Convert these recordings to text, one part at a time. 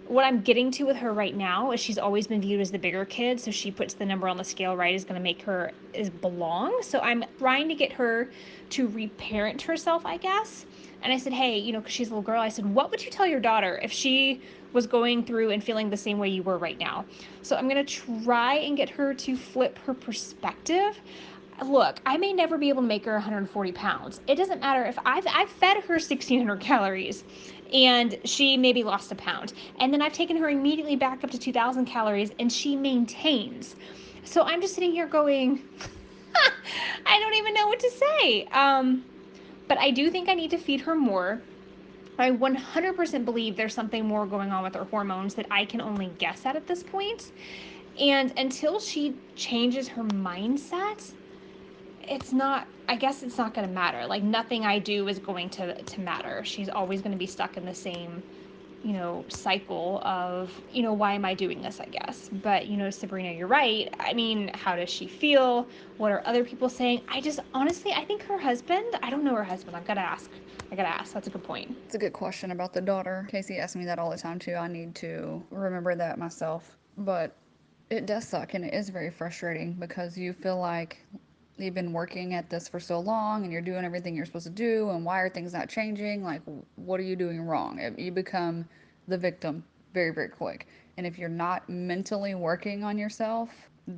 what I'm getting to with her right now is she's always been viewed as the bigger kid, so she puts the number on the scale right is going to make her is belong. So I'm trying to get her to reparent herself, I guess. And I said, hey, you know, because she's a little girl, I said, what would you tell your daughter if she was going through and feeling the same way you were right now? So I'm going to try and get her to flip her perspective. Look, I may never be able to make her 140 pounds. It doesn't matter if I've fed her 1,600 calories and she maybe lost a pound. And then I've taken her immediately back up to 2,000 calories and she maintains. So I'm just sitting here going, I don't even know what to say. But I do think I need to feed her more. I 100% believe there's something more going on with her hormones that I can only guess at this point. And until she changes her mindset, it's not, I guess it's not going to matter. Like nothing I do is going to matter. She's always going to be stuck in the same, you know, cycle of, you know, why am I doing this, I guess. But, you know, Sabrina, you're right. I mean, how does she feel? What are other people saying? I just, honestly, I think her husband, I don't know her husband. I've got to ask. I gotta ask. That's a good point. It's a good question about the daughter. Casey asks me that all the time too. I need to remember that myself. But it does suck and it is very frustrating because you feel like you've been working at this for so long and you're doing everything you're supposed to do, and why are things not changing? Like, what are you doing wrong? You become the victim very, very quick. And if you're not mentally working on yourself,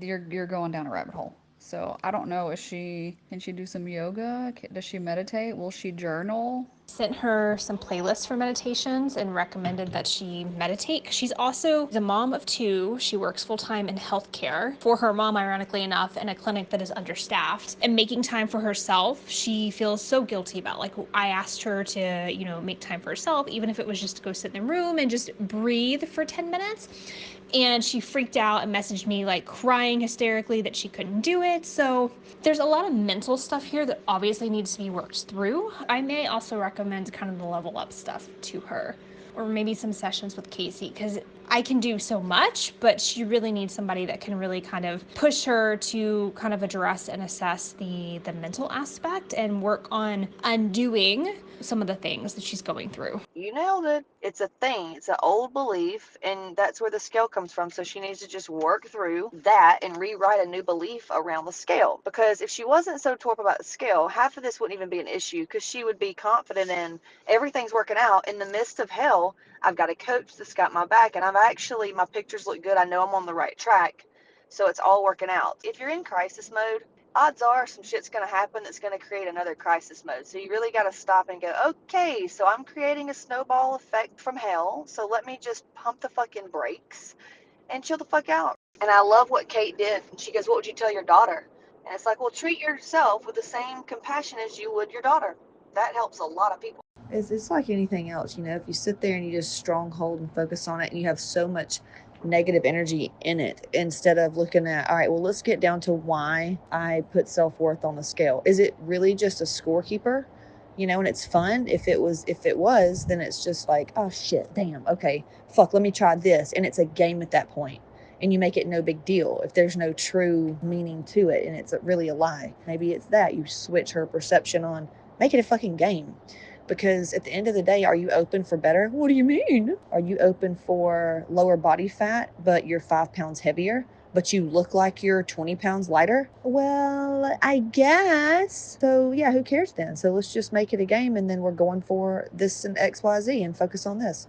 you're going down a rabbit hole. So I don't know. Can she do some yoga? Does she meditate? Will she journal? Sent her some playlists for meditations and recommended that she meditate. She's also the mom of two. She works full time in healthcare for her mom, ironically enough, in a clinic that is understaffed. And making time for herself, she feels so guilty about. Like, I asked her to, you know, make time for herself, even if it was just to go sit in the room and just breathe for 10 minutes. And she freaked out and messaged me like crying hysterically that she couldn't do it. So there's a lot of mental stuff here that obviously needs to be worked through. I may also recommend kind of the level up stuff to her, or maybe some sessions with Casey, because I can do so much, but she really needs somebody that can really kind of push her to kind of address and assess the mental aspect and work on undoing some of the things that she's going through. You nailed it. It's a thing. It's an old belief, and that's where the scale comes from. So she needs to just work through that and rewrite a new belief around the scale. Because if she wasn't so torp about the scale, half of this wouldn't even be an issue because she would be confident in everything's working out. In the midst of hell, I've got a coach that's got my back, and my pictures look good. I know I'm on the right track. So it's all working out. If you're in crisis mode, odds are some shit's going to happen that's going to create another crisis mode. So you really got to stop and go, okay, so I'm creating a snowball effect from hell. So let me just pump the fucking brakes and chill the fuck out. And I love what Kate did. She goes, what would you tell your daughter? And it's like, well, treat yourself with the same compassion as you would your daughter. That helps a lot of people. It's like anything else, you know, if you sit there and you just stronghold and focus on it and you have so much negative energy in it instead of looking at, all right, well, let's get down to why I put self-worth on the scale. Is it really just a scorekeeper? You know, and it's fun. If it was, then it's just like, oh shit, damn, okay, fuck, let me try this. And it's a game at that point. And you make it no big deal if there's no true meaning to it and it's really a lie. Maybe it's that you switch her perception on, make it a fucking game. Because at the end of the day, are you open for better? What do you mean? Are you open for lower body fat, but you're 5 pounds heavier, but you look like you're 20 pounds lighter? Well, I guess. So, yeah, who cares then? So let's just make it a game and then we're going for this and XYZ and focus on this.